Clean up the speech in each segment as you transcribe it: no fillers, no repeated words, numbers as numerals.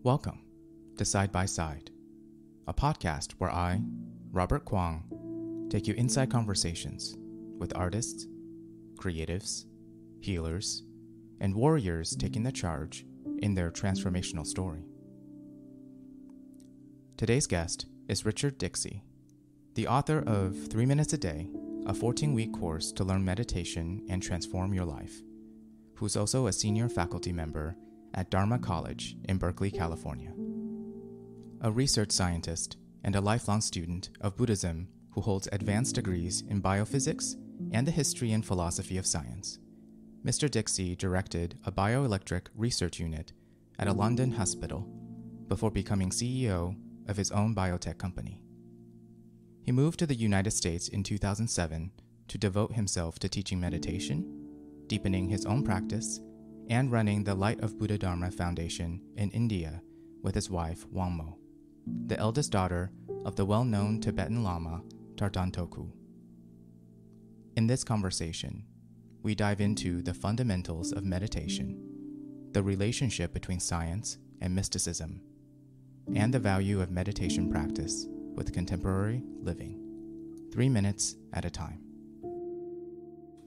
Welcome to Side by Side, a podcast where I, Robert Kwong, take you inside conversations with artists, creatives, healers, and warriors taking the charge in their transformational story. Today's guest is Richard Dixey, the author of 3 Minutes a Day, a 14-week course to learn meditation and transform your life, who's also a senior faculty member at Dharma College in Berkeley, California. A research scientist and a lifelong student of Buddhism who holds advanced degrees in biophysics and the history and philosophy of science, Mr. Dixey directed a bioelectronic research unit at a London hospital before becoming CEO of his own biotech company. He moved to the United States in 2007 to devote himself to teaching meditation, deepening his own practice, and running the Light of Buddhadharma Foundation in India with his wife, Wangmo, the eldest daughter of the well-known Tibetan lama, Tarthang Tulku. In this conversation, we dive into the fundamentals of meditation, the relationship between science and mysticism, and the value of meditation practice with contemporary living, 3 minutes at a time.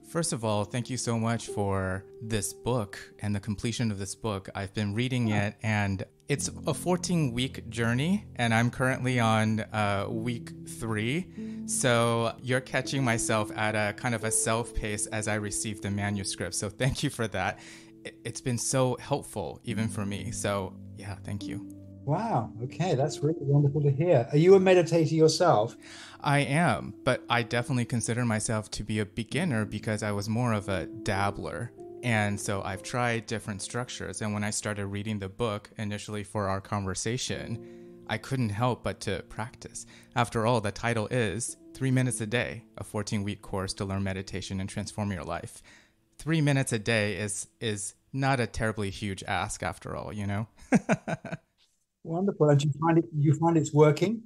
First of all, thank you so much for this book and the completion of this book. I've been reading it, and it's a 14-week journey, and I'm currently on week 3. So you're catching myself at a kind of a self-pace as I receive the manuscript. So thank you for that. It's been so helpful, even for me. So yeah, thank you. Wow. Okay. That's really wonderful to hear. Are you a meditator yourself? I am, but I definitely consider myself to be a beginner because I was more of a dabbler. And so I've tried different structures. And when I started reading the book initially for our conversation, I couldn't help but to practice. After all, the title is 3 Minutes a Day, a 14-week course to learn meditation and transform your life. 3 minutes a day is not a terribly huge ask after all, you know? Wonderful. And you find it's working?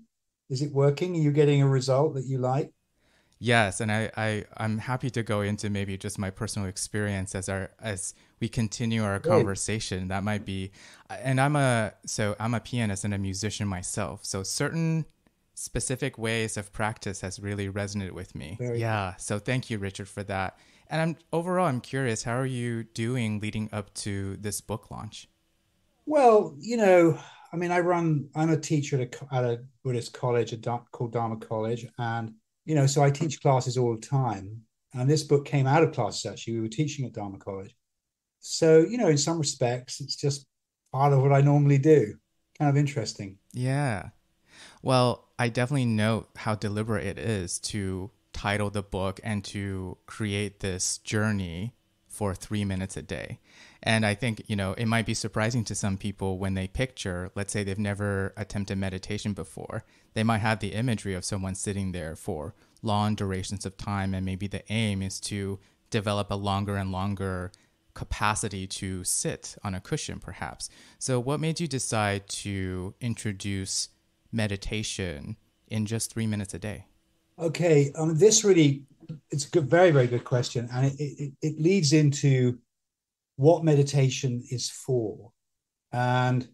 Is it working? Are you getting a result that you like? Yes, and I'm happy to go into maybe just my personal experience as we continue our conversation. That might be, and I'm a pianist and a musician myself. So certain specific ways of practice has really resonated with me. Yeah. So thank you, Richard, for that. And I'm curious, how are you doing leading up to this book launch? Well, I'm a teacher at a Buddhist college called Dharma College. And, so I teach classes all the time. And this book came out of classes, actually. We were teaching at Dharma College. So, in some respects, it's just part of what I normally do. Kind of interesting. Yeah. Well, I definitely note how deliberate it is to title the book and to create this journey for 3 minutes a day. And I think, it might be surprising to some people when they picture, let's say they've never attempted meditation before. They might have the imagery of someone sitting there for long durations of time, and maybe the aim is to develop a longer and longer capacity to sit on a cushion, perhaps. So what made you decide to introduce meditation in just 3 minutes a day? Okay, it's a good, very, very good question. And it leads into what meditation is for. And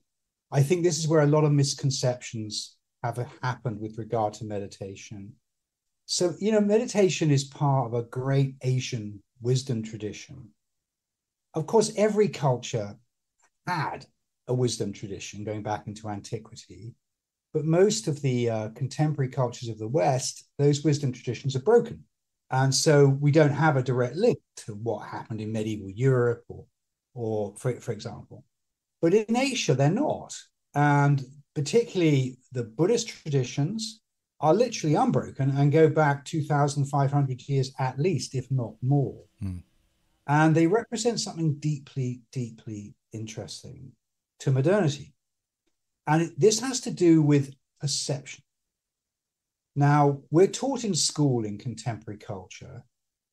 I think this is where a lot of misconceptions have happened with regard to meditation. So, meditation is part of a great Asian wisdom tradition. Of course, every culture had a wisdom tradition going back into antiquity, but most of the contemporary cultures of the West, those wisdom traditions are broken. And so we don't have a direct link to what happened in medieval Europe or for example. But in Asia, they're not. And particularly the Buddhist traditions are literally unbroken and go back 2,500 years at least, if not more. And they represent something deeply, deeply interesting to modernity. And this has to do with perception. Now, we're taught in school in contemporary culture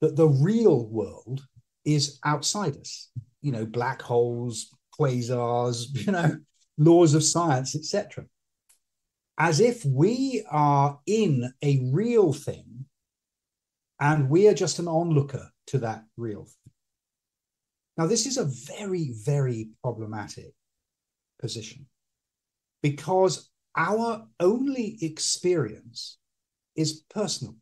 that the real world is outside us, black holes, quasars, laws of science, etc. As if we are in a real thing and we are just an onlooker to that real thing. Now, this is a very, very problematic position. because our only experience is personal.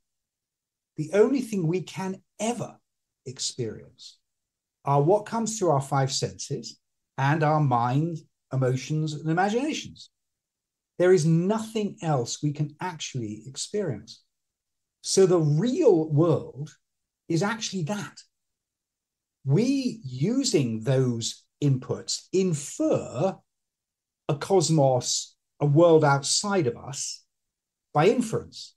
The only thing we can ever experience are what comes through our five senses and our mind, emotions, and imaginations. There is nothing else we can actually experience. So the real world is actually that. We, using those inputs, infer a cosmos, a world outside of us by inference,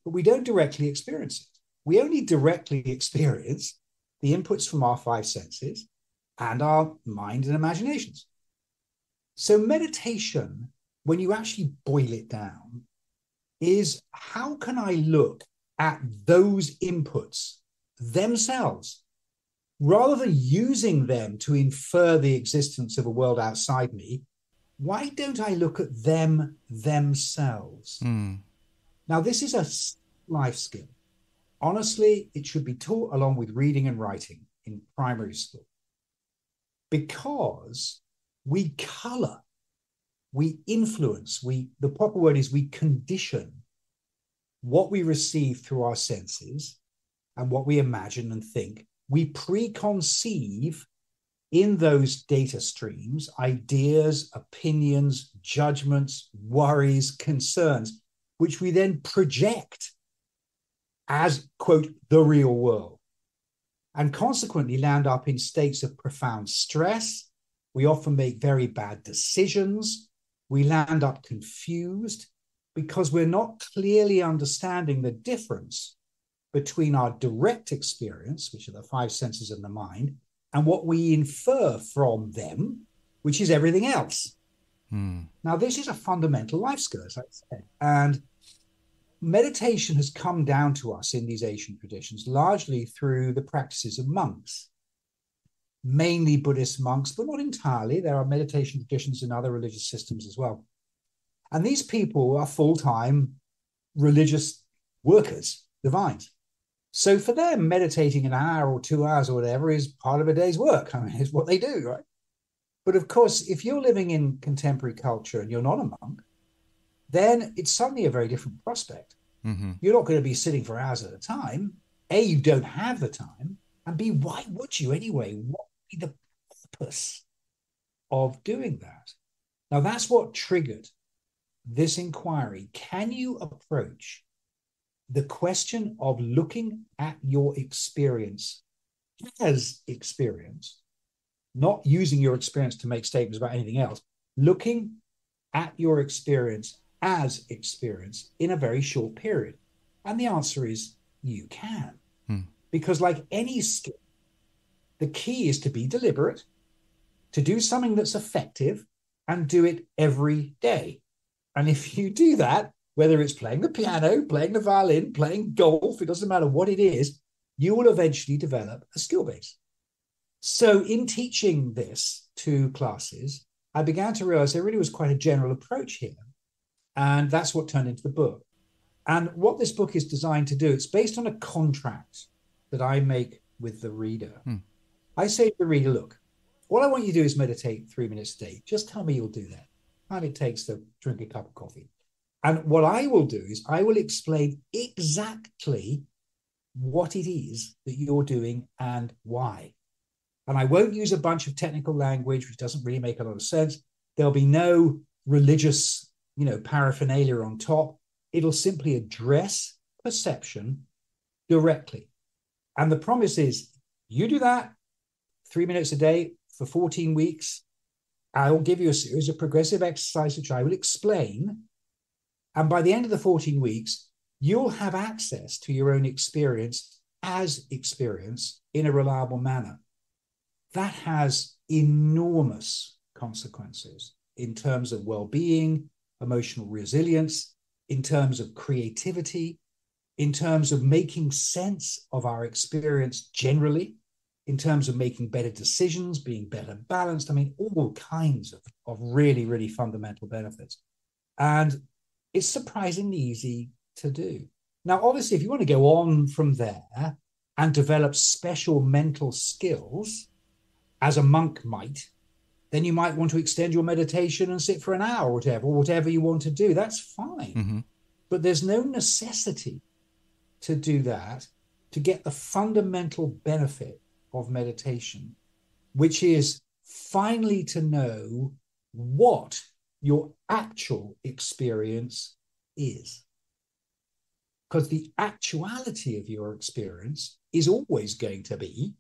but we don't directly experience it. We only directly experience the inputs from our five senses and our mind and imaginations. So meditation, when you actually boil it down, is how can I look at those inputs themselves, rather than using them to infer the existence of a world outside me? Why don't I look at them themselves? Now, this is a life skill. Honestly, it should be taught along with reading and writing in primary school, because we color, we influence, the proper word is we condition what we receive through our senses and what we imagine and think. We preconceive in those data streams ideas, opinions, judgments, worries, concerns, which we then project as, quote, the real world, and consequently land up in states of profound stress. We often make very bad decisions. We land up confused because we're not clearly understanding the difference between our direct experience, which are the five senses and the mind, and what we infer from them, which is everything else. Now, this is a fundamental life skill, as I said. And meditation has come down to us in these Asian traditions largely through the practices of monks, mainly Buddhist monks, but not entirely. There are meditation traditions in other religious systems as well. And these people are full-time religious workers, divines. So for them, meditating an hour or 2 hours or whatever is part of a day's work. I mean, it's what they do, right? But of course, if you're living in contemporary culture and you're not a monk, then it's suddenly a very different prospect. You're not going to be sitting for hours at a time. A, you don't have the time. And B, why would you anyway? What would be the purpose of doing that? Now, that's what triggered this inquiry. Can you approach the question of looking at your experience as experience, not using your experience to make statements about anything else, looking at your experience as experience in a very short period? And the answer is you can. Because like any skill, the key is to be deliberate, to do something that's effective, and do it every day. And if you do that, whether it's playing the piano, playing the violin, playing golf, it doesn't matter what it is, you will eventually develop a skill base. So in teaching this to classes, I began to realize there really was quite a general approach here. And that's what turned into the book. And what this book is designed to do, it's based on a contract that I make with the reader. I say to the reader, look, all I want you to do is meditate 3 minutes a day. Just tell me you'll do that. And it takes to drink a cup of coffee. And what I will do is I will explain exactly what it is that you're doing and why. And I won't use a bunch of technical language, which doesn't really make a lot of sense. There'll be no religious, paraphernalia on top. It'll simply address perception directly. And the promise is you do that 3 minutes a day for 14 weeks. I will give you a series of progressive exercises, which I will explain. And by the end of the 14 weeks, you'll have access to your own experience as experience in a reliable manner. That has enormous consequences in terms of well-being, emotional resilience, in terms of creativity, in terms of making sense of our experience generally, in terms of making better decisions, being better balanced. I mean, all kinds of really, really fundamental benefits. And it's surprisingly easy to do. Now, obviously, if you want to go on from there and develop special mental skills, as a monk might, then you might want to extend your meditation and sit for an hour or whatever you want to do. That's fine. Mm-hmm. But there's no necessity to do that to get the fundamental benefit of meditation, which is finally to know what your actual experience is. Because the actuality of your experience is always going to be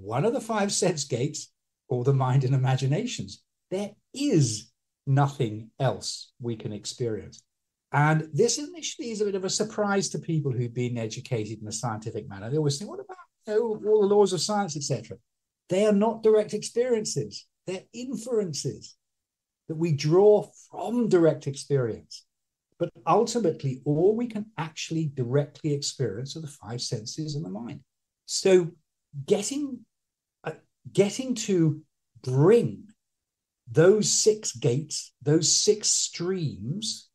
one of the five sense gates or the mind and imaginations. There is nothing else we can experience. And this initially is a bit of a surprise to people who've been educated in a scientific manner. They always think, what about all the laws of science, etc.? They are not direct experiences. They're inferences that we draw from direct experience. But ultimately, all we can actually directly experience are the five senses and the mind. So getting to bring those six gates, those six streams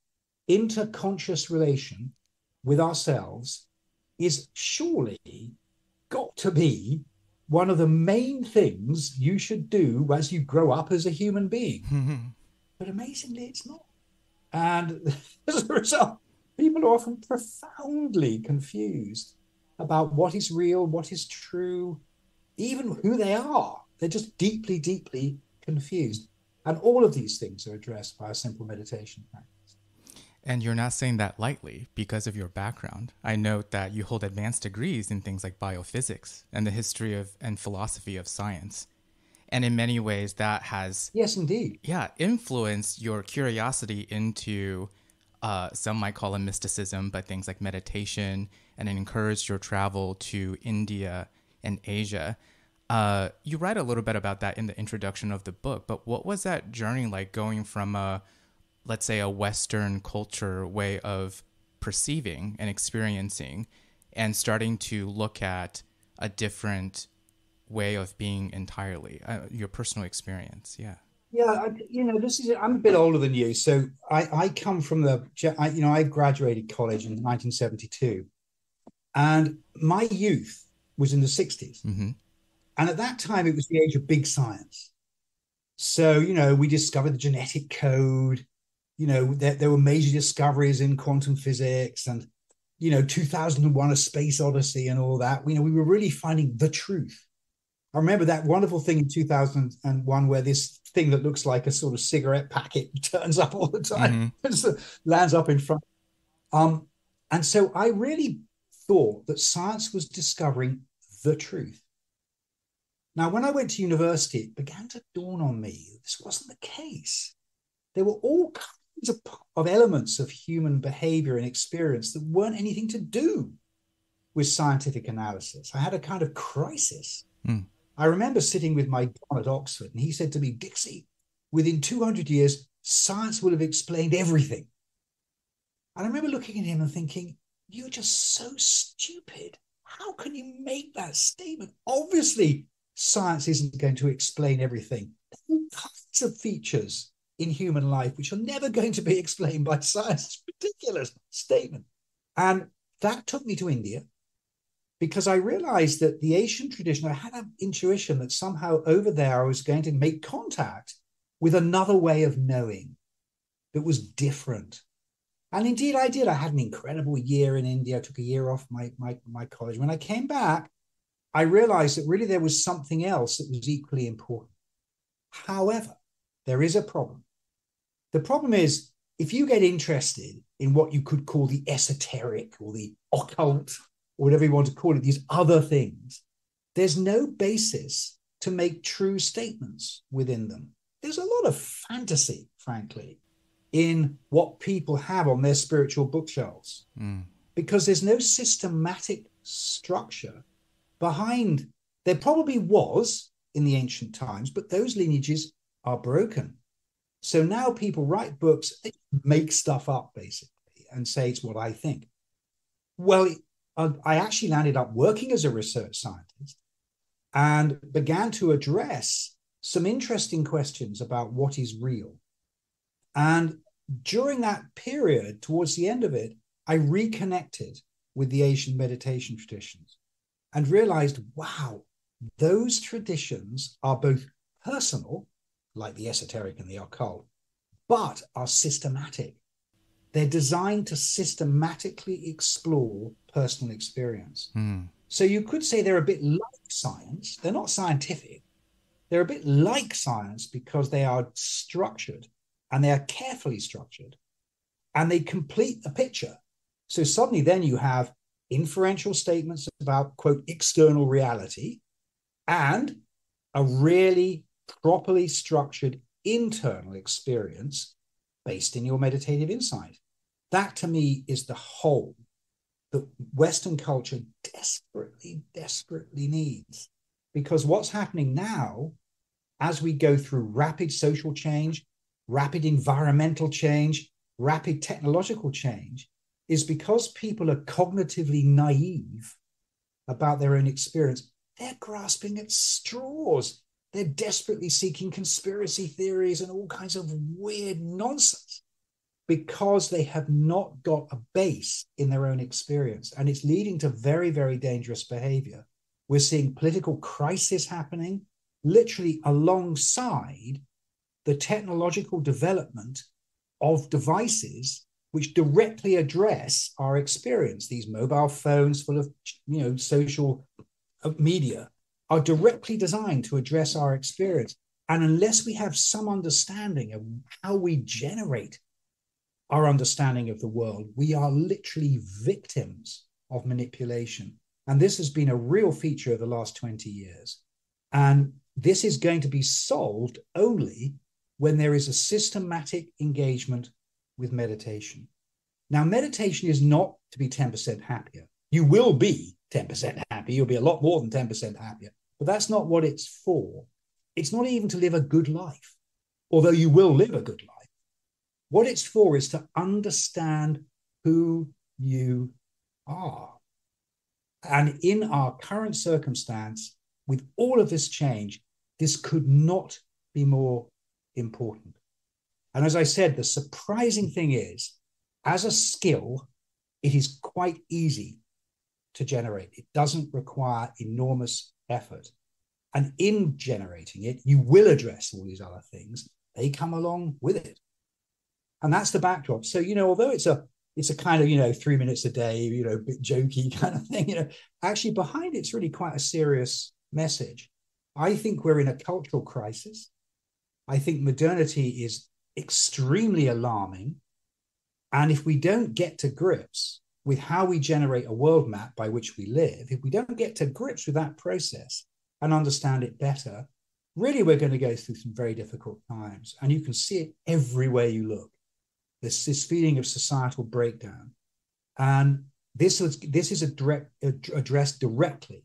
into conscious relation with ourselves is surely got to be one of the main things you should do as you grow up as a human being. Mm-hmm. But amazingly, it's not. And as a result, people are often profoundly confused about what is real, what is true, even who they are. They're just deeply, deeply confused. And all of these things are addressed by a simple meditation practice. And you're not saying that lightly because of your background. I note that you hold advanced degrees in things like biophysics and the history of and philosophy of science. And in many ways that has... Yes, indeed. Yeah, influenced your curiosity into, some might call it mysticism, but things like meditation, and it encouraged your travel to India and Asia. You write a little bit about that in the introduction of the book, but what was that journey like going from let's say a Western culture way of perceiving and experiencing and starting to look at a different way of being entirely, your personal experience? Yeah. Yeah, I'm a bit older than you. So I come from I graduated college in 1972, and my youth was in the 60s. Mm-hmm. And at that time, it was the age of big science. So, we discovered the genetic code. There were major discoveries in quantum physics and, 2001 A Space Odyssey and all that. We were really finding the truth. I remember that wonderful thing in 2001 where this thing that looks like a sort of cigarette packet turns up all the time, mm-hmm. lands up in front. And so I really thought that science was discovering the truth. Now, when I went to university, it began to dawn on me that this wasn't the case. There were all kinds of elements of human behavior and experience that weren't anything to do with scientific analysis. I had a kind of crisis. Mm. I remember sitting with my Don at Oxford, and he said to me, Dixey, within 200 years, science will have explained everything. And I remember looking at him and thinking, you're just so stupid. How can you make that statement? Obviously, science isn't going to explain everything. There are kinds of features in human life which are never going to be explained by science. It's a ridiculous statement. And that took me to India, because I realized that the Asian tradition, I had an intuition that somehow over there I was going to make contact with another way of knowing that was different. And indeed I did. I had an incredible year in India. I took a year off my college. When I came back, I realized that really there was something else that was equally important. However, there is a problem. The problem is, if you get interested in what you could call the esoteric or the occult, or whatever you want to call it, these other things, there's no basis to make true statements within them. There's a lot of fantasy, frankly, in what people have on their spiritual bookshelves, because there's no systematic structure behind. There probably was in the ancient times, but those lineages are broken. So now people write books, they make stuff up, basically, and say it's what I think. Well, I actually landed up working as a research scientist and began to address some interesting questions about what is real. And during that period, towards the end of it, I reconnected with the Asian meditation traditions and realized, wow, those traditions are both personal like the esoteric and the occult, but are systematic. They're designed to systematically explore personal experience. So you could say they're a bit like science. They're not scientific. They're a bit like science because they are structured, and they are carefully structured, and they complete the picture. So suddenly then you have inferential statements about, quote, external reality, and a really properly structured internal experience based in your meditative insight. That, to me, is the whole that Western culture desperately, desperately needs. Because what's happening now, as we go through rapid social change, rapid environmental change, rapid technological change, is because people are cognitively naive about their own experience. They're grasping at straws. They're desperately seeking conspiracy theories and all kinds of weird nonsense because they have not got a base in their own experience. And it's leading to very, very dangerous behavior. We're seeing political crisis happening literally alongside the technological development of devices which directly address our experience. These mobile phones full of, social media are directly designed to address our experience. And unless we have some understanding of how we generate our understanding of the world, we are literally victims of manipulation. And this has been a real feature of the last 20 years. And this is going to be solved only when there is a systematic engagement with meditation. Now, meditation is not to be 10% happier. You will be 10% happy. You'll be a lot more than 10% happier. But that's not what it's for. It's not even to live a good life, although you will live a good life. What it's for is to understand who you are. And in our current circumstance, with all of this change, this could not be more important. And as I said, the surprising thing is, as a skill, it is quite easy to generate. It doesn't require enormous effort. And in generating it, you will address all these other things. They come along with it. And that's the backdrop. So, although it's a kind of, 3 minutes a day, bit jokey kind of thing, actually behind it's really quite a serious message. I think we're in a cultural crisis. I think modernity is extremely alarming. And if we don't get to grips with how we generate a world map by which we live, if we don't get to grips with that process and understand it better, really we're going to go through some very difficult times. And you can see it everywhere you look. This feeling of societal breakdown. And this is addressed directly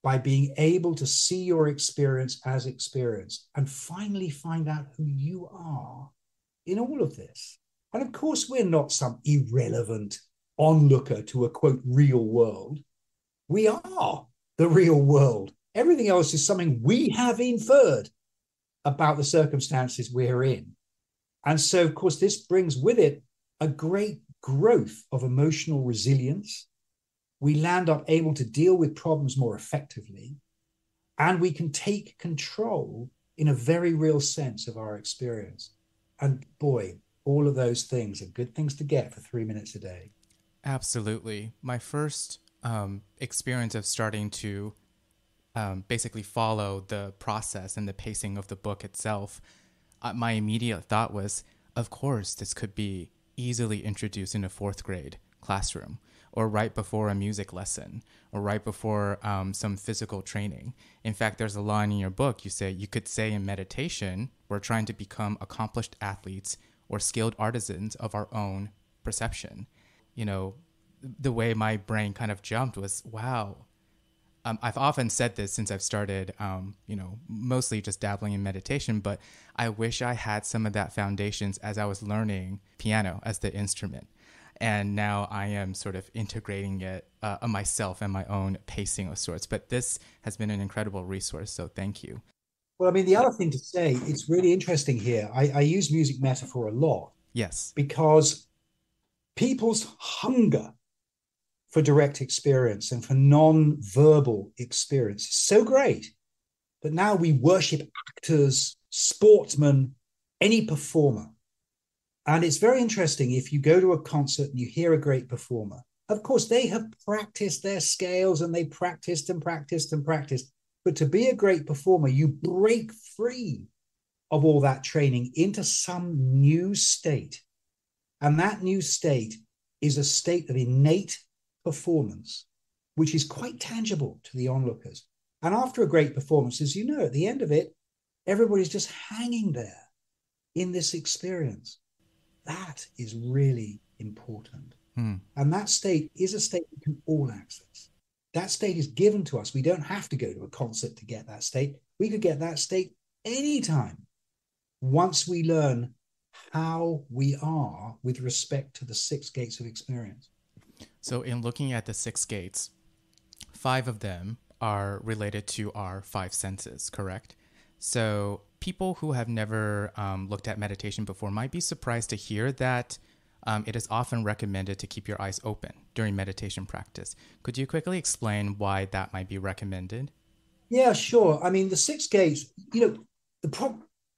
by being able to see your experience as experience and finally find out who you are in all of this. And of course, we're not some irrelevant onlooker to a, quote, real world. We are the real world. Everything else is something we have inferred about the circumstances we're in. And so, of course, this brings with it a great growth of emotional resilience. We land up able to deal with problems more effectively, and we can take control in a very real sense of our experience. And boy, all of those things are good things to get for 3 minutes a day. Absolutely. My first experience of starting to basically follow the process and the pacing of the book itself, my immediate thought was, of course, this could be easily introduced in a fourth grade classroom, or right before a music lesson, or right before some physical training. In fact, there's a line in your book, you could say in meditation, we're trying to become accomplished athletes or skilled artisans of our own perception. The way my brain kind of jumped was, wow. I've often said this since I've started, mostly just dabbling in meditation, but I wish I had some of that foundations as I was learning piano as the instrument. And now I am sort of integrating it myself and my own pacing of sorts. But this has been an incredible resource, so thank you. Well, I mean, the other thing to say, it's really interesting here. I use music metaphor a lot. Yes. Because people's hunger for direct experience and for non-verbal experience is so great that now we worship actors, sportsman, any performer. And it's very interesting if you go to a concert and you hear a great performer. Of course, they have practiced their scales and they practiced and practiced and practiced. But to be a great performer, you break free of all that training into some new state. And that new state is a state of innate performance, which is quite tangible to the onlookers. And after a great performance, as you know, at the end of it, everybody's just hanging there in this experience. That is really important. And that state is a state we can all access. That state is given to us. We don't have to go to a concert to get that state. We could get that state anytime once we learn how we are with respect to the 6 gates of experience. So in looking at the 6 gates, 5 of them are related to our 5 senses, correct? So people who have never looked at meditation before might be surprised to hear that it is often recommended to keep your eyes open during meditation practice. Could you quickly explain why that might be recommended? Yeah, sure. I mean, the 6 gates,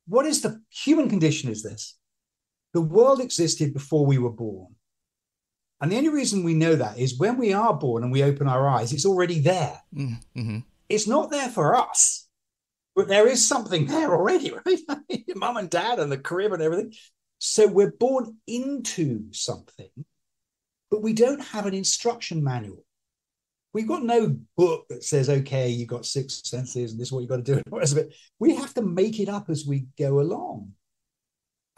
what is the human condition is this? The world existed before we were born. And the only reason we know that is when we are born and we open our eyes, it's already there. Mm-hmm. It's not there for us, but there is something there already, right? Your mum and dad and the crib and everything. So we're born into something, but we don't have an instruction manual. We've got no book that says, okay, you've got 6 senses and this is what you've got to do and the rest of it. We have to make it up as we go along.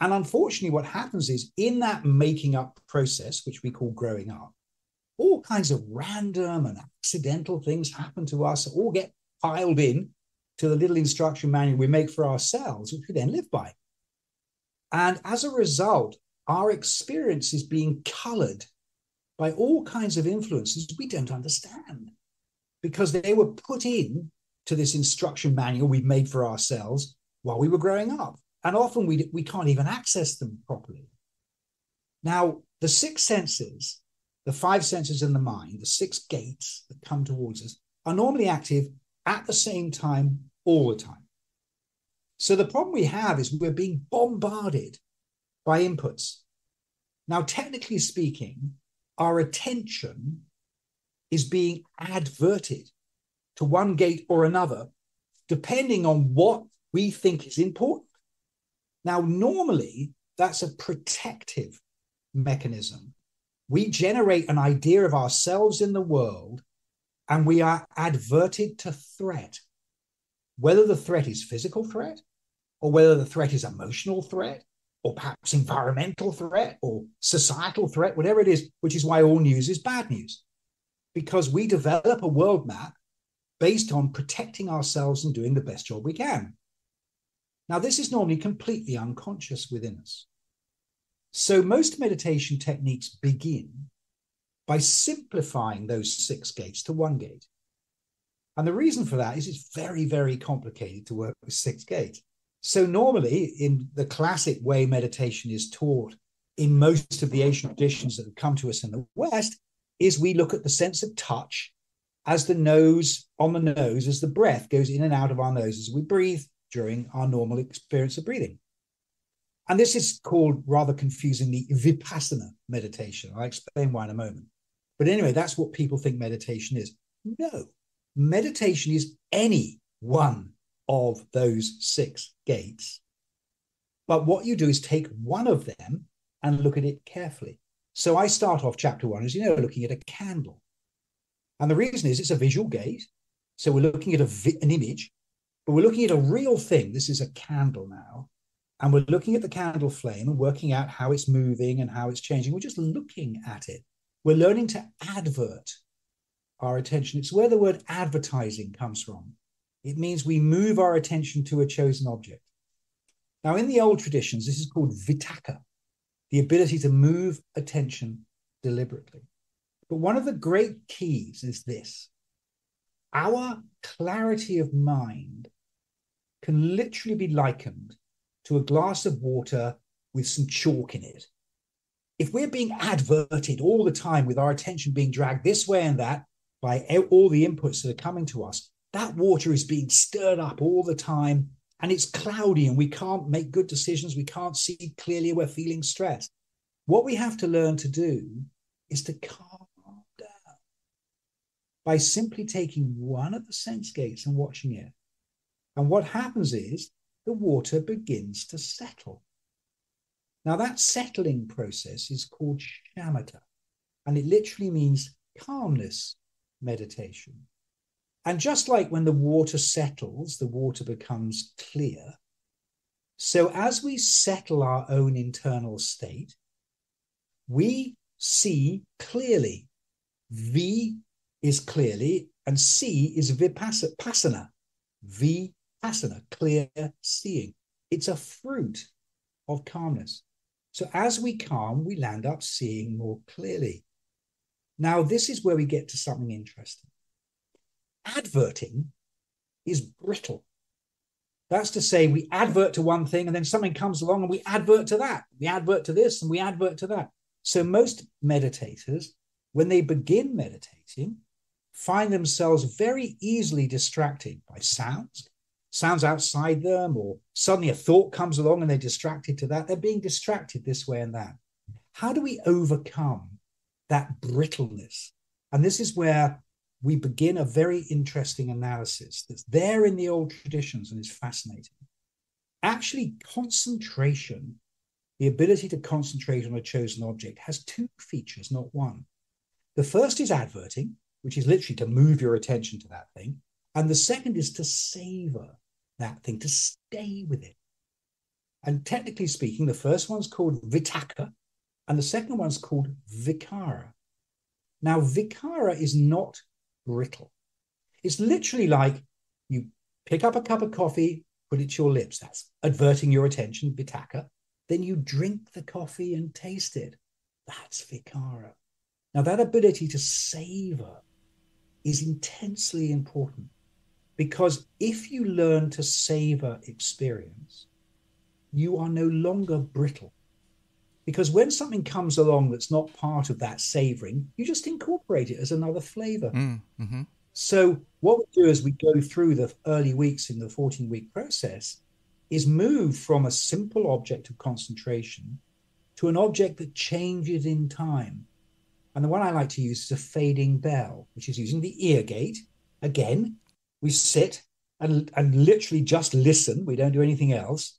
And unfortunately, what happens is in that making up process, which we call growing up, all kinds of random and accidental things happen to us, all get piled in to the little instruction manual we make for ourselves, which we then live by. And as a result, our experience is being colored by all kinds of influences we don't understand because they were put in to this instruction manual we've made for ourselves while we were growing up. And often we can't even access them properly. Now, the 6 senses, the 5 senses in the mind, the 6 gates that come towards us, are normally active at the same time, all the time. So the problem we have is we're being bombarded by inputs. Now, technically speaking, our attention is being adverted to one gate or another, depending on what we think is important. Now, normally, that's a protective mechanism. We generate an idea of ourselves in the world, and we are adverted to threat. Whether the threat is physical threat, or whether the threat is emotional threat, or perhaps environmental threat, or societal threat, whatever it is, which is why all news is bad news. Because we develop a world map based on protecting ourselves and doing the best job we can. Now, this is normally completely unconscious within us. So most meditation techniques begin by simplifying those 6 gates to 1 gate. And the reason for that is it's very, very complicated to work with 6 gates. So normally, in the classic way meditation is taught in most of the Asian traditions that have come to us in the West, is we look at the sense of touch as the nose, on the nose, as the breath goes in and out of our nose as we breathe during our normal experience of breathing. And this is called, rather confusingly, vipassana meditation. I'll explain why in a moment. But anyway, that's what people think meditation is. No, meditation is any one of those 6 gates. But what you do is take one of them and look at it carefully. So I start off chapter 1, as you know, looking at a candle. And the reason is it's a visual gate. So we're looking at an image, but we're looking at a real thing. This is a candle now. And we're looking at the candle flame and working out how it's moving and how it's changing. We're just looking at it. We're learning to advert our attention. It's where the word advertising comes from. It means we move our attention to a chosen object. Now, in the old traditions, this is called vitakka, the ability to move attention deliberately. But one of the great keys is this. Our clarity of mind can literally be likened to a glass of water with some chalk in it. If we're being adverted all the time with our attention being dragged this way and that by all the inputs that are coming to us, that water is being stirred up all the time and it's cloudy and we can't make good decisions. We can't see clearly. We're feeling stressed. What we have to learn to do is to calm down by simply taking one of the sense gates and watching it. And what happens is the water begins to settle. Now, that settling process is called shamatha, and it literally means calmness meditation. And just like when the water settles, the water becomes clear. So as we settle our own internal state, we see clearly. V is clearly, and C is vipassana. Vipassana, clear seeing. It's a fruit of calmness. So as we calm, we land up seeing more clearly. Now, this is where we get to something interesting. Adverting is brittle. That's to say, we advert to one thing and then something comes along and we advert to that. We advert to this and we advert to that. So most meditators, when they begin meditating, find themselves very easily distracted by sounds outside them, or suddenly a thought comes along and they're distracted to that. They're being distracted this way and that. How do we overcome that brittleness? And this is where we begin a very interesting analysis that's there in the old traditions and is fascinating. Actually, concentration, the ability to concentrate on a chosen object, has two features, not one. The first is adverting, which is literally to move your attention to that thing. And the second is to savor that thing, to stay with it. And technically speaking, the first one's called vitakka, and the second one's called vikara. Now, vikara is not brittle. It's literally like you pick up a cup of coffee, put it to your lips. That's adverting your attention, vitakka. Then you drink the coffee and taste it. That's vikara. Now, that ability to savor is intensely important, because if you learn to savor experience, you are no longer brittle. Because when something comes along that's not part of that savoring, you just incorporate it as another flavor. Mm-hmm. So what we do as we go through the early weeks in the 14-week process is move from a simple object of concentration to an object that changes in time. And the one I like to use is a fading bell, which is using the ear gate. Again, we sit and literally just listen. We don't do anything else.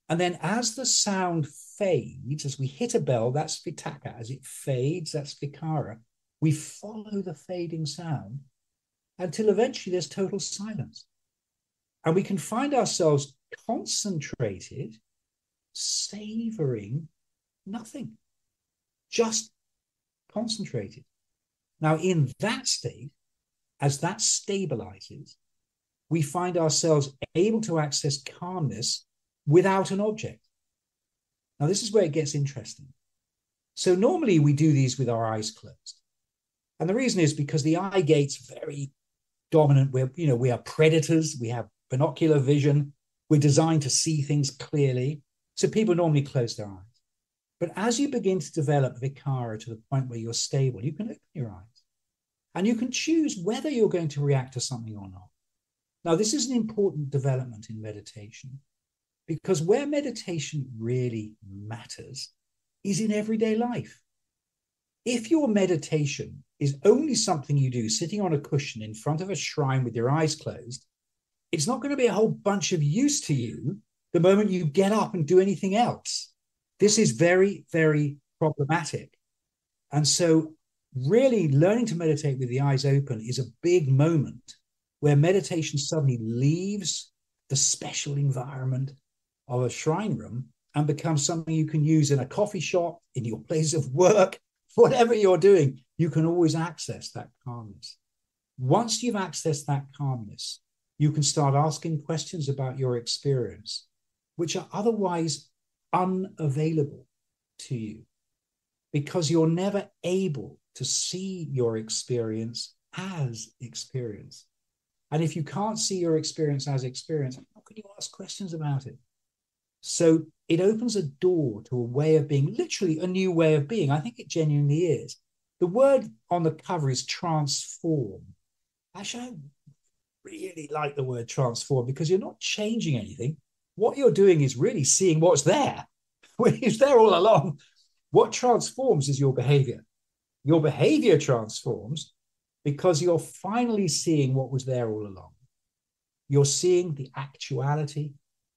And then as the sound fades, as we hit a bell, that's vitakka. As it fades, that's vikara. We follow the fading sound until eventually there's total silence. And we can find ourselves concentrated, savoring nothing, just concentrated. Now, in that state, as that stabilizes, we find ourselves able to access calmness without an object. Now, this is where it gets interesting. So normally we do these with our eyes closed. And the reason is because the eye gate's very dominant. We are predators. We have binocular vision. We're designed to see things clearly. So people normally close their eyes. But as you begin to develop vikara to the point where you're stable, you can open your eyes. And you can choose whether you're going to react to something or not. Now, this is an important development in meditation, because where meditation really matters is in everyday life. If your meditation is only something you do sitting on a cushion in front of a shrine with your eyes closed, it's not going to be a whole bunch of use to you the moment you get up and do anything else. This is very, very problematic. And so really learning to meditate with the eyes open is a big moment where meditation suddenly leaves the special environment of a shrine room and becomes something you can use in a coffee shop, in your place of work, whatever you're doing. You can always access that calmness. Once you've accessed that calmness, you can start asking questions about your experience, which are otherwise unavailable to you, because you're never able to see your experience as experience. And if you can't see your experience as experience, how can you ask questions about it? So it opens a door to a way of being, literally a new way of being. I think it genuinely is. The word on the cover is transform. Actually, really like the word transform because you're not changing anything. What you're doing is really seeing what's there. It's there all along. What transforms is your behavior. Your behavior transforms because you're finally seeing what was there all along. You're seeing the actuality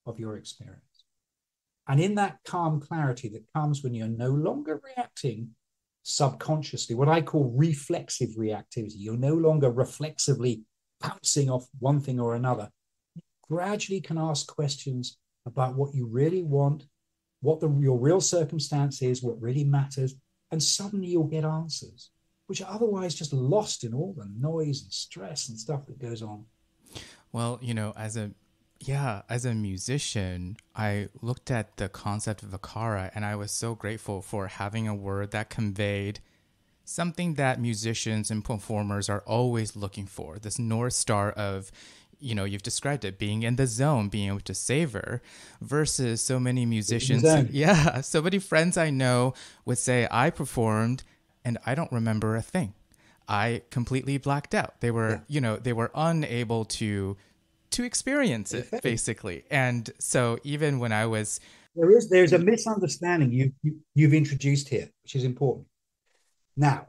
of your experience. And in that calm clarity that comes when you're no longer reacting subconsciously, what I call reflexive reactivity, you're no longer reflexively bouncing off one thing or another. You gradually can ask questions about what you really want, what your real circumstance is, what really matters, and suddenly you'll get answers, which are otherwise just lost in all the noise and stress and stuff that goes on. Well, as a musician, I looked at the concept of Vakara, and I was so grateful for having a word that conveyed something that musicians and performers are always looking for, this North Star of, you've described it, being in the zone, being able to savor, versus so many musicians. Yeah, so many friends I know would say, I performed and I don't remember a thing. I completely blacked out. They were, they were unable to experience it, basically. And so even when I was... There's a misunderstanding you've introduced here, which is important. Now,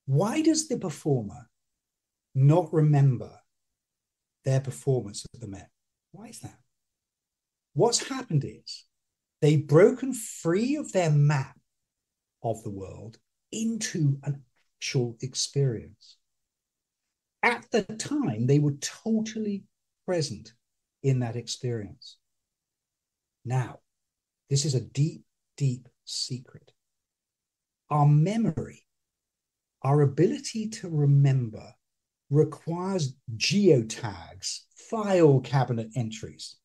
why does the performer not remember their performance at the Met? Why is that? What's happened is they've broken free of their map of the world into an actual experience. At the time, they were totally present in that experience. Now, this is a deep, deep secret. Our memory, our ability to remember, requires geotags, file cabinet entries.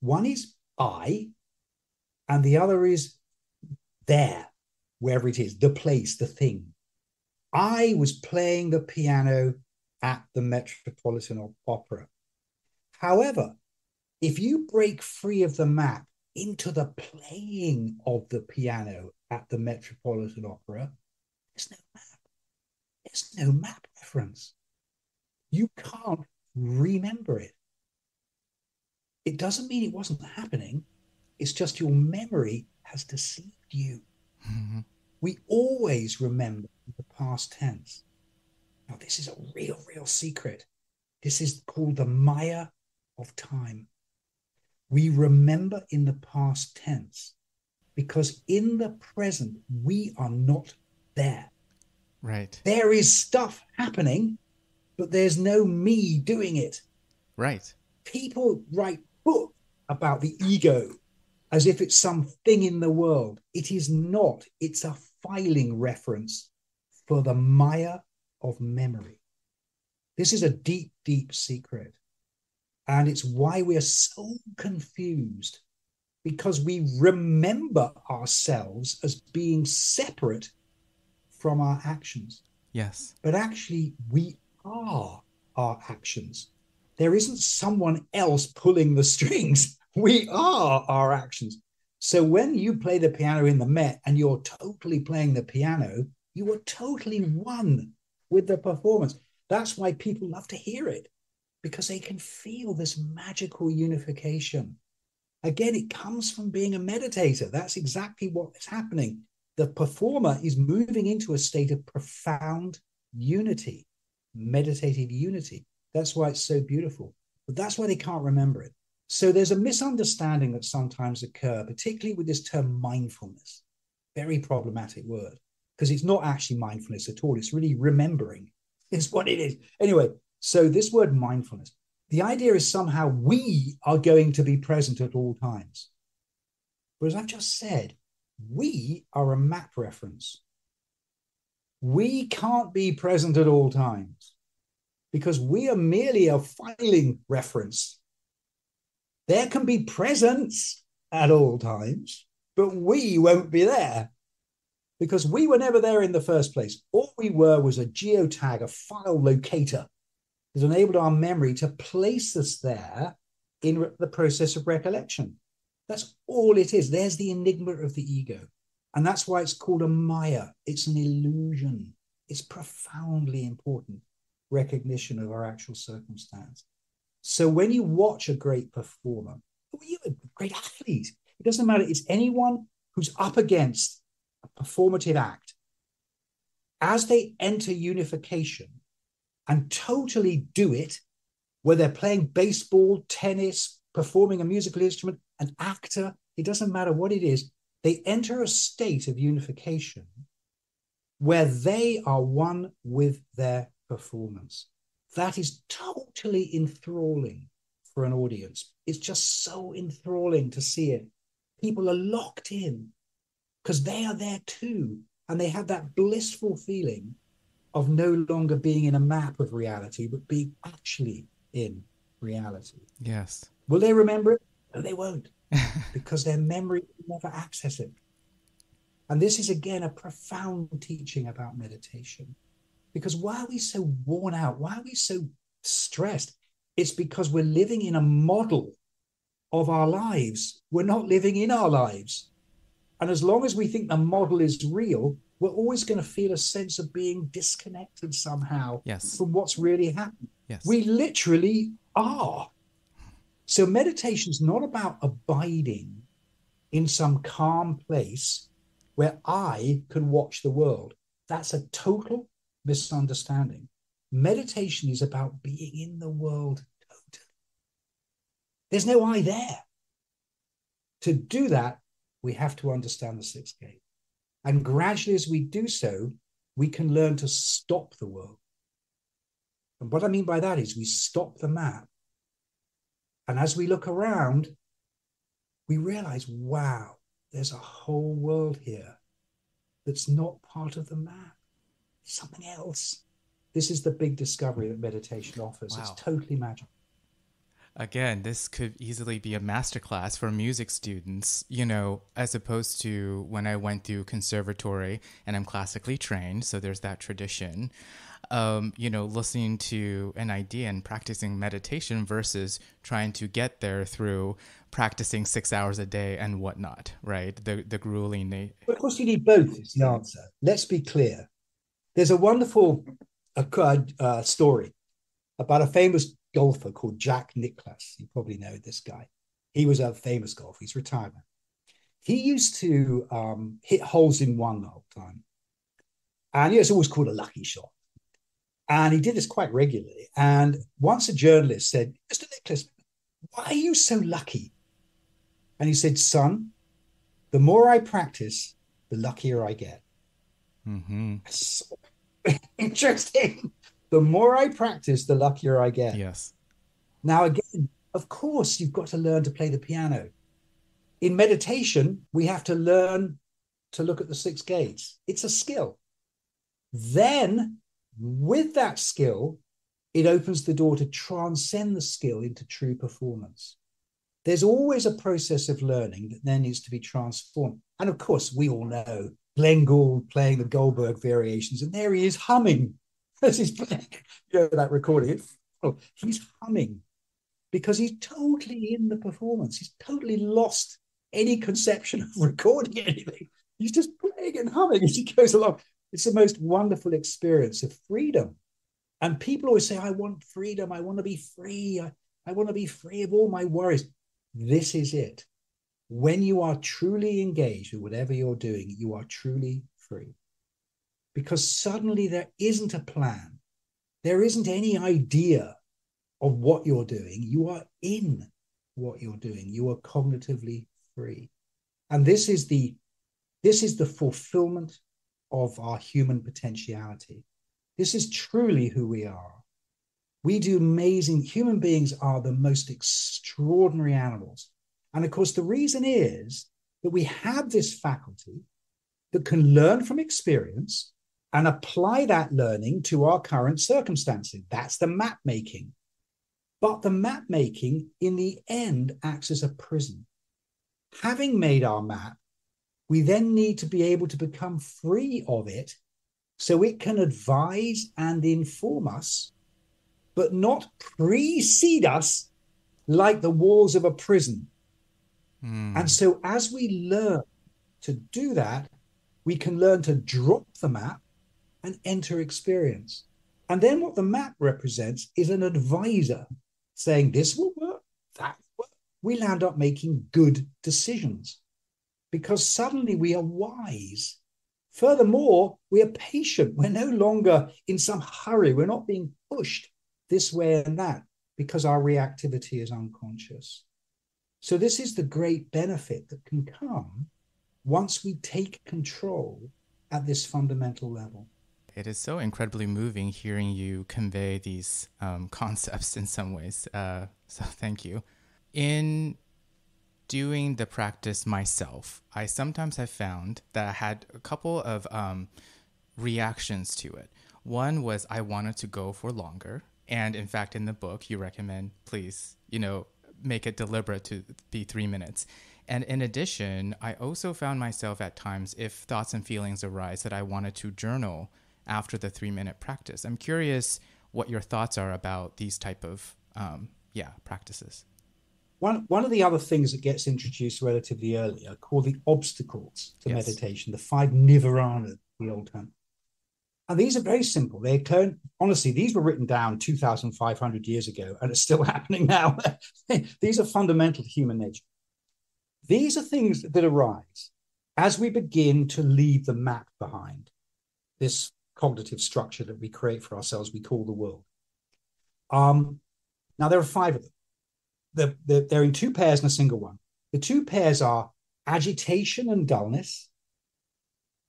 One is I, and the other is there, wherever it is, the place, the thing. I was playing the piano at the Metropolitan Opera. However, if you break free of the map into the playing of the piano at the Metropolitan Opera, there's no map. There's no map reference. You can't remember it. It doesn't mean it wasn't happening. It's just your memory has deceived you. Mm-hmm. We always remember the past tense. Now, this is a real, real secret. This is called the Maya of time. We remember in the past tense because in the present, we are not there. Right. There is stuff happening, but there's no me doing it. Right. People write books about the ego as if it's something in the world. It is not. It's a filing reference for the Maya of memory. This is a deep, deep secret. And it's why we are so confused, because we remember ourselves as being separate from our actions. Yes. But actually, we are our actions. There isn't someone else pulling the strings. We are our actions. So when you play the piano in the Met and you're totally playing the piano, you are totally one with the performance. That's why people love to hear it, because they can feel this magical unification. Again, it comes from being a meditator. That's exactly what is happening. The performer is moving into a state of profound unity, meditative unity. That's why it's so beautiful. But that's why they can't remember it. So there's a misunderstanding that sometimes occurs, particularly with this term mindfulness. Very problematic word, because it's not actually mindfulness at all. It's really remembering. It's what it is. Anyway, so this word mindfulness, the idea is somehow we are going to be present at all times. But as I've just said, we are a map reference. We can't be present at all times because we are merely a filing reference. There can be presence at all times, but we won't be there because we were never there in the first place. All we were was a geotag, a file locator that enabled our memory to place us there in the process of recollection. That's all it is. There's the enigma of the ego. And that's why it's called a Maya. It's an illusion. It's profoundly important. recognition of our actual circumstance. So when you watch a great performer, a great athlete, it doesn't matter, it's anyone who's up against a performative act, as they enter unification and totally do it, whether they're playing baseball, tennis, performing a musical instrument, an actor, it doesn't matter what it is, they enter a state of unification where they are one with their performance. That is totally enthralling for an audience. It's just so enthralling to see it. People are locked in because they are there too. And they have that blissful feeling of no longer being in a map of reality, but being actually in reality. Yes. Will they remember it? No, they won't, because their memory will never access it. And this is, again, a profound teaching about meditation. Because why are we so worn out? Why are we so stressed? It's because we're living in a model of our lives. We're not living in our lives. And as long as we think the model is real, we're always going to feel a sense of being disconnected somehow from what's really happening. Yes. We literally are. So meditation is not about abiding in some calm place where I can watch the world. That's a total misunderstanding. Meditation is about being in the world totally. There's no I there. To do that, we have to understand the sixth gate. And gradually, as we do so, we can learn to stop the world. And what I mean by that is we stop the map. And as we look around, we realize, wow, there's a whole world here that's not part of the map. Something else. This is the big discovery that meditation offers. Wow. It's totally magical. Again, this could easily be a masterclass for music students, you know, as opposed to when I went through conservatory and I'm classically trained. So there's that tradition, you know, listening to an idea and practicing meditation versus trying to get there through practicing 6 hours a day and whatnot, right? The grueling. But of course, you need both is the answer. Let's be clear. There's a wonderful story about a famous golfer called Jack Nicklaus. You probably know this guy. He was a famous golfer. He's retired now. He used to hit holes in one the whole time. And it's always called a lucky shot. And he did this quite regularly. And once a journalist said, Mr. Nicklaus, why are you so lucky? And he said, son, the more I practice, the luckier I get. Mm-hmm. So interesting. The more I practice, the luckier I get. Yes. Now, again, of course, you've got to learn to play the piano. In meditation, we have to learn to look at the six gates. It's a skill. Then, with that skill, it opens the door to transcend the skill into true performance. There's always a process of learning that then needs to be transformed. And of course, we all know Glenn Gould playing the Goldberg variations, and there he is humming as he's playing, you know, that recording. He's humming because he's totally in the performance. He's totally lost any conception of recording anything. He's just playing and humming as he goes along. It's the most wonderful experience of freedom. And people always say, I want freedom. I want to be free. I want to be free of all my worries. This is it. When you are truly engaged with whatever you're doing, you are truly free. Because suddenly there isn't a plan. There isn't any idea of what you're doing. You are in what you're doing. You are cognitively free. And this is the fulfillment of our human potentiality. This is truly who we are. We do amazing, human beings are the most extraordinary animals. And of course, the reason is that we have this faculty that can learn from experience and apply that learning to our current circumstances. That's the map making. But the map making, in the end, acts as a prison. Having made our map, we then need to be able to become free of it so it can advise and inform us, but not precede us like the walls of a prison. And so as we learn to do that, we can learn to drop the map and enter experience. And then what the map represents is an advisor saying this will work, that will work. We land up making good decisions because suddenly we are wise. Furthermore, we are patient. We're no longer in some hurry. We're not being pushed this way and that because our reactivity is unconscious. So this is the great benefit that can come once we take control at this fundamental level. It is so incredibly moving hearing you convey these concepts in some ways. So thank you. In doing the practice myself, I sometimes have found that I had a couple of reactions to it. One was I wanted to go for longer. And in fact, in the book, you recommend, please, make it deliberate to be 3 minutes. And in addition, I also found myself at times, if thoughts and feelings arise, that I wanted to journal after the 3-minute practice. I'm curious what your thoughts are about these type of practices. One of the other things that gets introduced relatively early are called the obstacles to meditation, the 5 nivaranas, the old term. And these are very simple. They occur, honestly, these were written down 2,500 years ago, and it's still happening now. These are fundamental to human nature. These are things that arise as we begin to leave the map behind, this cognitive structure that we create for ourselves, we call the world. Now, there are 5 of them. They're in 2 pairs and a single one. The 2 pairs are agitation and dullness,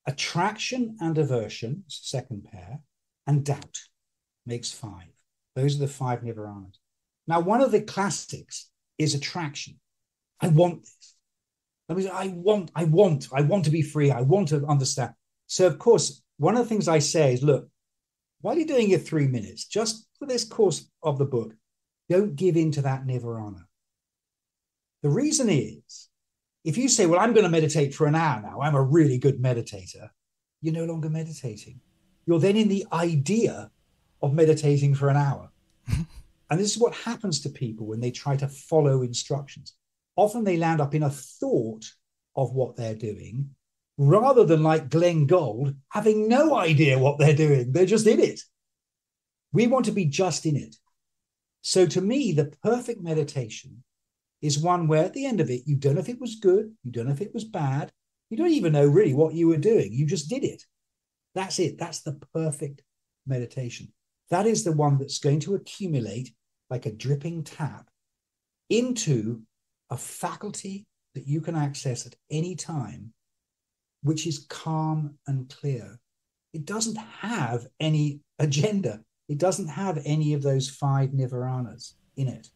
attraction and aversion, second pair, and doubt makes 5. Those are the 5 nivaranas. Now, one of the classics is attraction. I want this. That means I want to be free. I want to understand. So, of course, one of the things I say is, look, while you're doing your 3 minutes, just for this course of the book, don't give in to that nivarana. The reason is, if you say, well, I'm going to meditate for an hour now, I'm a really good meditator, you're no longer meditating. You're then in the idea of meditating for an hour. And this is what happens to people when they try to follow instructions. Often they land up in a thought of what they're doing, rather than like Glenn Gould, having no idea what they're doing. They're just in it. We want to be just in it. So to me, the perfect meditation is one where at the end of it, you don't know if it was good, you don't know if it was bad, you don't even know really what you were doing. You just did it. That's it. That's the perfect meditation. That is the one that's going to accumulate like a dripping tap into a faculty that you can access at any time, which is calm and clear. It doesn't have any agenda. It doesn't have any of those 5 nivaranas in it.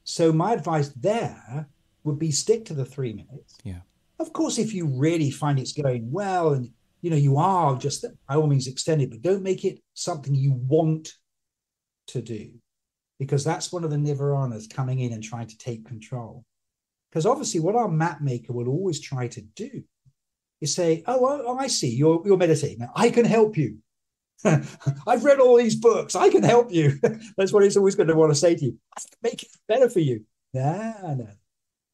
So my advice there would be stick to the 3 minutes. Yeah. Of course, if you really find it's going well and you are just by all means extend it, but don't make it something you want to do, because that's one of the nivaranas coming in and trying to take control. Because obviously what our map maker will always try to do is say, oh, I see, you're meditating. Now, I can help you. I've read all these books. I can help you. That's what he's always going to want to say to you. I can make it better for you. No,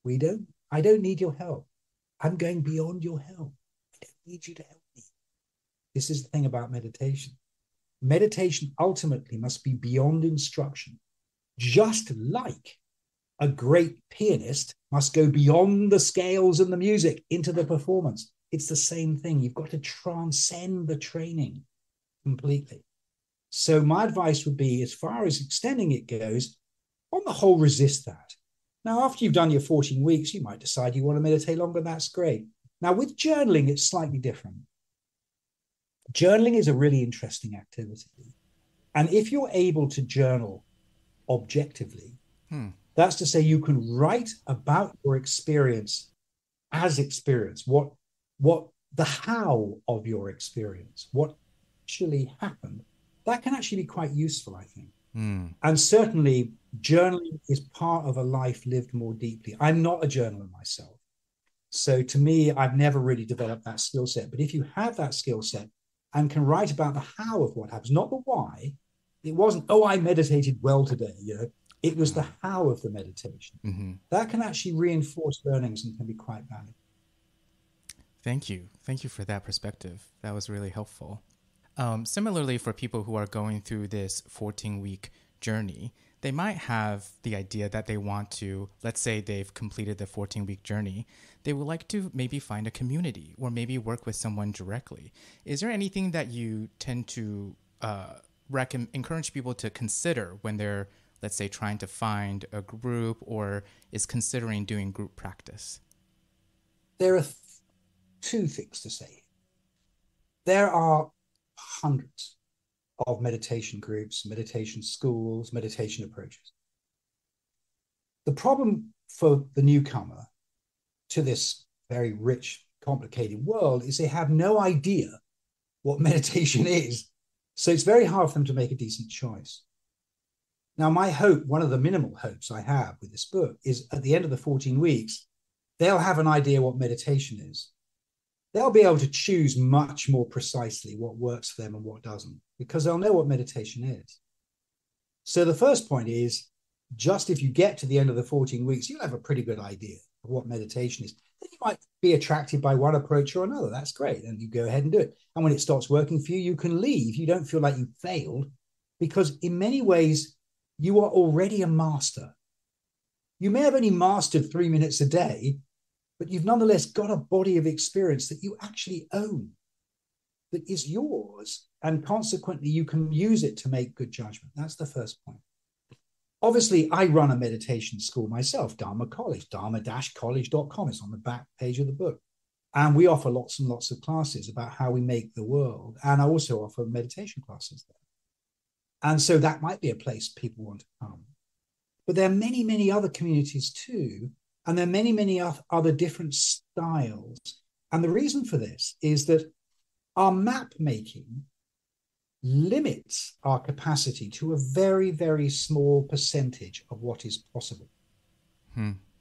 we don't. I don't need your help. I'm going beyond your help. I don't need you to help me. This is the thing about meditation. Meditation ultimately must be beyond instruction, just like a great pianist must go beyond the scales and the music into the performance. It's the same thing. You've got to transcend the training completely. So my advice would be, as far as extending it goes, on the whole, resist that. Now, after you've done your 14 weeks, you might decide you want to meditate longer. That's great. Now, with journaling, it's slightly different. Journaling is a really interesting activity. And if you're able to journal objectively, that's to say you can write about your experience as experience, what the how of your experience, what actually happened, that can actually be quite useful, I think. And certainly journaling is part of a life lived more deeply. I'm not a journaler myself. So to me, I've never really developed that skill set. But if you have that skill set and can write about the how of what happens, not the why, it wasn't, I meditated well today, it was the how of the meditation. That can actually reinforce learnings and can be quite valuable. Thank you. Thank you for that perspective. That was really helpful. Similarly, for people who are going through this 14-week journey, they might have the idea that they want to, let's say they've completed the 14-week journey, they would like to maybe find a community or maybe work with someone directly. Is there anything that you tend to encourage people to consider when they're, let's say, trying to find a group or is considering doing group practice? There are two things to say. There are hundreds of meditation groups, meditation schools, meditation approaches. The problem for the newcomer to this very rich, complicated world is they have no idea what meditation is. So it's very hard for them to make a decent choice. Now, my hope, one of the minimal hopes I have with this book, is at the end of the 14 weeks, they'll have an idea what meditation is. They'll be able to choose much more precisely what works for them and what doesn't, because they'll know what meditation is. So the first point is, just if you get to the end of the 14 weeks, you'll have a pretty good idea of what meditation is. Then you might be attracted by one approach or another. That's great. And you go ahead and do it. And when it stops working for you, you can leave. You don't feel like you failed, because in many ways, you are already a master. You may have only mastered 3 minutes a day, but you've nonetheless got a body of experience that you actually own, that is yours, and consequently you can use it to make good judgment. That's the first point. Obviously, I run a meditation school myself, Dharma College, dharma-college.com. It's on the back page of the book. And we offer lots and lots of classes about how we make the world. And I also offer meditation classes there. And so that might be a place people want to come. But there are many, many other communities too. And there are many, many other different styles. And the reason for this is that our map making limits our capacity to a very, very small percentage of what is possible.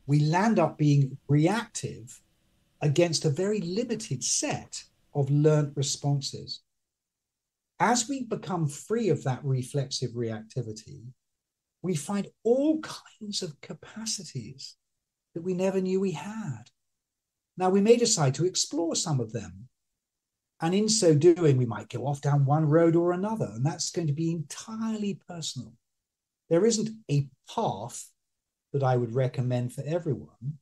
We land up being reactive against a very limited set of learnt responses. As we become free of that reflexive reactivity, we find all kinds of capacities that we never knew we had. Now, we may decide to explore some of them. And in so doing, we might go off down one road or another. And that's going to be entirely personal. There isn't a path that I would recommend for everyone,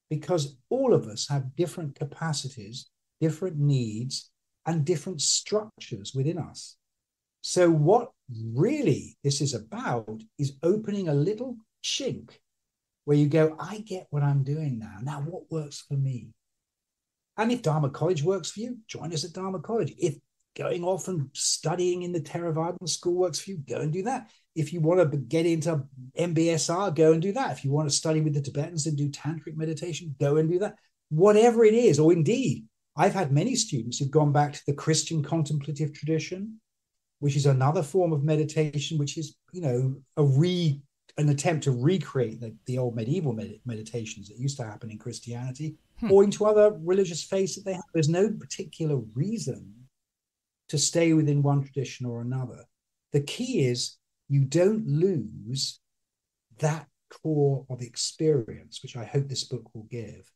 because all of us have different capacities, different needs, and different structures within us. So what really this is about is opening a little chink where you go, I get what I'm doing now. Now, what works for me? And if Dharma College works for you, join us at Dharma College. If going off and studying in the Theravada school works for you, go and do that. If you want to get into MBSR, go and do that. If you want to study with the Tibetans and do tantric meditation, go and do that. Whatever it is, or indeed, I've had many students who've gone back to the Christian contemplative tradition, which is another form of meditation, which is, an attempt to recreate the old medieval meditations that used to happen in Christianity, or into other religious faiths that they have. There's no particular reason to stay within one tradition or another. The key is you don't lose that core of experience, which I hope this book will give.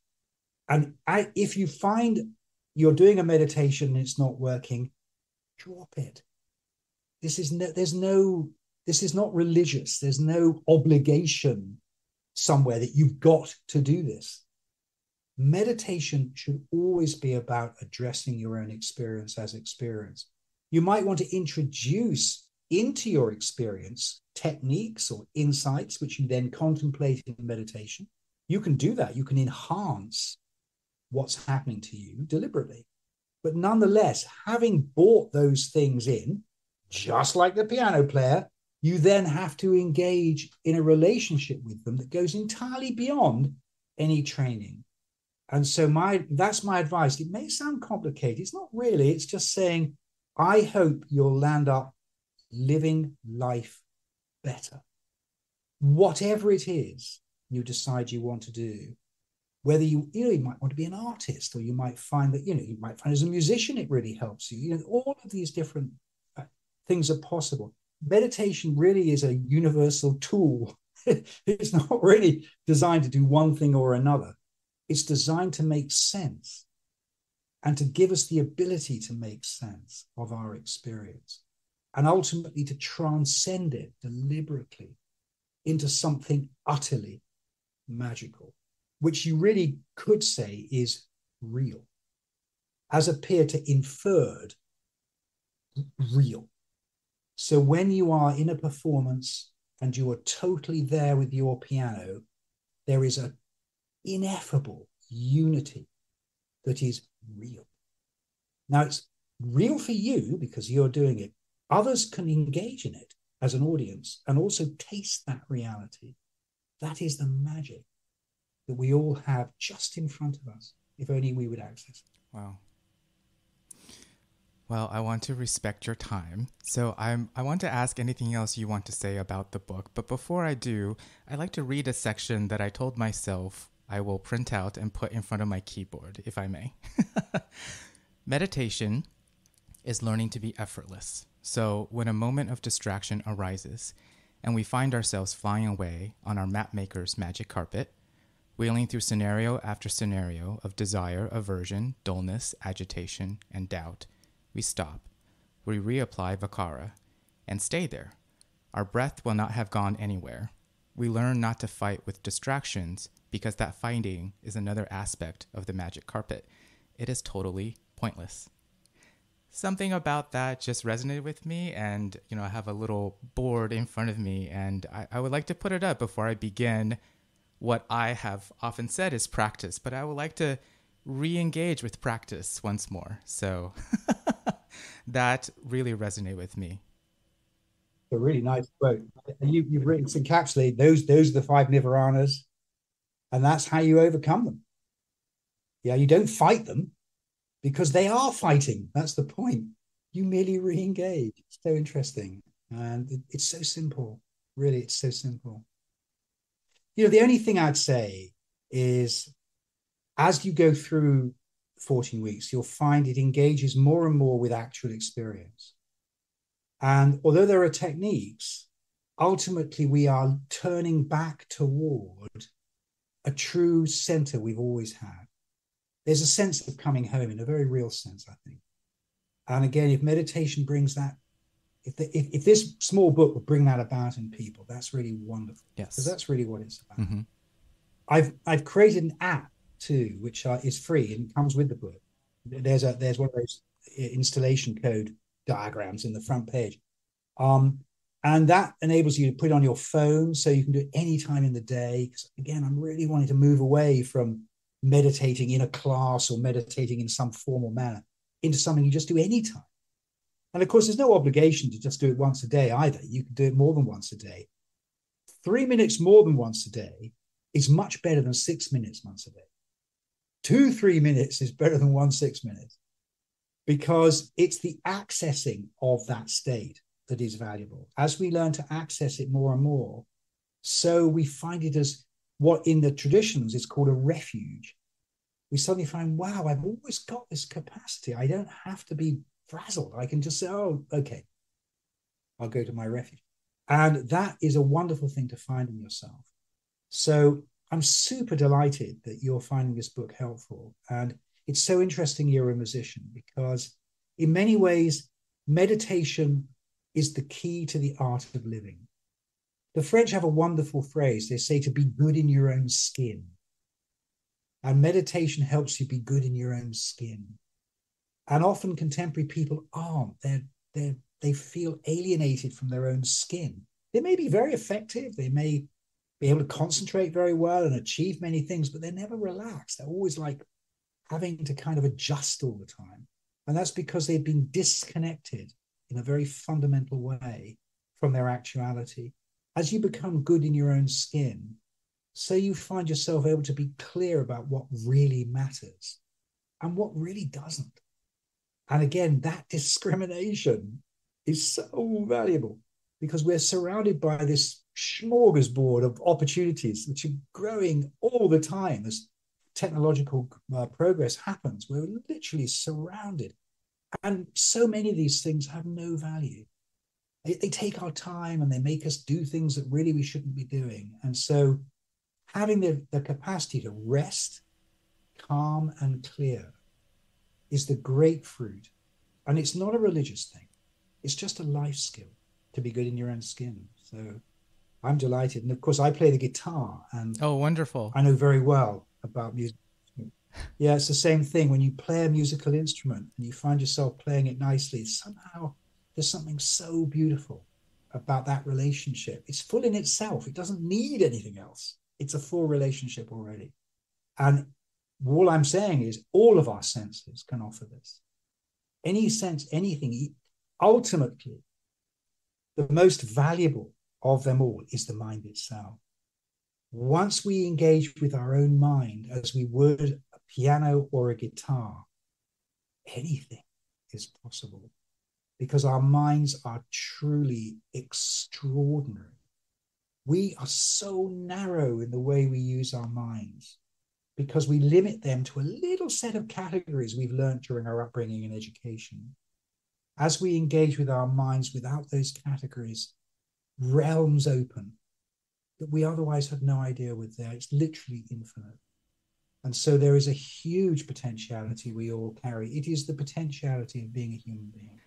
And if you find you're doing a meditation and it's not working, drop it. This is not religious. There's no obligation somewhere that you've got to do this. Meditation should always be about addressing your own experience as experience. You might want to introduce into your experience techniques or insights, which you then contemplate in meditation. You can do that. You can enhance what's happening to you deliberately. But nonetheless, having brought those things in, just like the piano player, you then have to engage in a relationship with them that goes entirely beyond any training. And so that's my advice. It may sound complicated. It's not really. It's just saying, I hope you'll land up living life better. Whatever it is you decide you want to do, whether you might want to be an artist, or you might find that, you might find as a musician, it really helps you. All of these different things are possible. Meditation really is a universal tool. It's not really designed to do one thing or another. It's designed to make sense. and to give us the ability to make sense of our experience, and ultimately to transcend it deliberately into something utterly magical, which you really could say is real, as appeared to inferred real. So when you are in a performance and you are totally there with your piano, there is an ineffable unity that is real. Now, it's real for you because you're doing it. Others can engage in it as an audience and also taste that reality. That is the magic that we all have just in front of us, if only we would access it. Wow. Well, I want to respect your time. So I want to ask anything else you want to say about the book. But before I do, I'd like to read a section that I told myself I will print out and put in front of my keyboard, if I may. Meditation is learning to be effortless. So when a moment of distraction arises and we find ourselves flying away on our mapmaker's magic carpet, wheeling through scenario after scenario of desire, aversion, dullness, agitation, and doubt, we stop, we reapply Vakara, and stay there. Our breath will not have gone anywhere. We learn not to fight with distractions because that fighting is another aspect of the magic carpet. It is totally pointless. Something about that just resonated with me, and I have a little board in front of me, and I would like to put it up before I begin what I have often said is practice, but I would like to re-engage with practice once more. So that really resonated with me. A really nice quote. You've written to encapsulate those are the five nirvananas, and that's how you overcome them. Yeah, you don't fight them because they are fighting. That's the point. You merely re-engage. It's so interesting. And it's so simple. Really, it's so simple. The only thing I'd say is as you go through 14 weeks, you'll find it engages more and more with actual experience. And although there are techniques, ultimately we are turning back toward a true center we've always had. There's a sense of coming home in a very real sense, I think. And again, if meditation brings that, if this small book would bring that about in people, that's really wonderful. Yes. Because that's really what it's about. Mm-hmm. I've created an app too, which is free and comes with the book. There's one of those installation code diagrams in the front page. And that enables you to put it on your phone so you can do it any time in the day. Because again, I'm really wanting to move away from meditating in a class or meditating in some formal manner into something you just do anytime. And of course, there's no obligation to just do it once a day either. You can do it more than once a day. 3 minutes more than once a day is much better than 6 minutes once a day. 2-3 minutes is better than 1-6 minutes, because it's the accessing of that state that is valuable. As we learn to access it more and more, so we find it as what in the traditions is called a refuge. We suddenly find, wow, I've always got this capacity. I don't have to be frazzled. I can just say, oh, okay, I'll go to my refuge. And that is a wonderful thing to find in yourself. So I'm super delighted that you're finding this book helpful. And it's so interesting you're a musician, because in many ways, meditation is the key to the art of living. The French have a wonderful phrase. They say to be good in your own skin. And meditation helps you be good in your own skin. And often contemporary people aren't. They feel alienated from their own skin. They may be very effective. They may be able to concentrate very well and achieve many things, but they're never relaxed. They're always like having to kind of adjust all the time. And that's because they've been disconnected in a very fundamental way from their actuality. As you become good in your own skin, so you find yourself able to be clear about what really matters and what really doesn't. And again, that discrimination is so valuable, because we're surrounded by this smorgasbord of opportunities which are growing all the time as technological progress happens. We're literally surrounded. And so many of these things have no value. They take our time and they make us do things that really we shouldn't be doing. And so having the capacity to rest, calm, and clear is the grapefruit. And it's not a religious thing. It's just a life skill to be good in your own skin. So I'm delighted. And of course, I play the guitar, and Oh, wonderful. I know very well about music. Yeah, it's the same thing. When you play a musical instrument and you find yourself playing it nicely, somehow there's something so beautiful about that relationship. It's full in itself. It doesn't need anything else. It's a full relationship already. And all I'm saying is all of our senses can offer this. Any sense, anything. Ultimately, the most valuable of them all is the mind itself. Once we engage with our own mind as we would a piano or a guitar, anything is possible, because our minds are truly extraordinary. We are so narrow in the way we use our minds because we limit them to a little set of categories we've learned during our upbringing and education. As we engage with our minds without those categories, realms open that we otherwise have no idea were there. It's literally infinite. And so there is a huge potentiality we all carry. It is the potentiality of being a human being.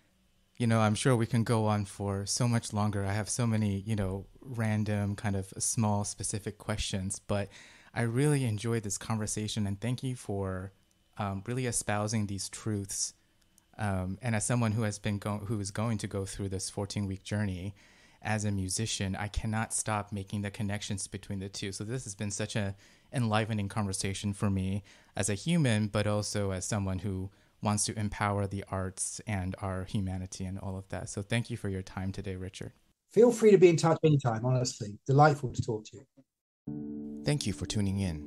You know, I'm sure we can go on for so much longer. I have so many, random kind of small specific questions, but I really enjoyed this conversation, and thank you for really espousing these truths. And as someone who is going to go through this 14-week journey as a musician, I cannot stop making the connections between the two. So this has been such an enlivening conversation for me as a human, but also as someone who wants to empower the arts and our humanity and all of that. So thank you for your time today, Richard. Feel free to be in touch anytime, honestly. Delightful to talk to you. Thank you for tuning in.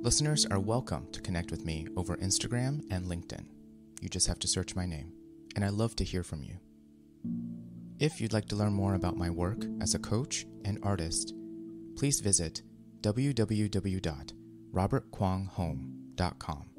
Listeners are welcome to connect with me over Instagram and LinkedIn. You just have to search my name, and I love to hear from you. If you'd like to learn more about my work as a coach and artist, please visit www.robertkwonghome.com.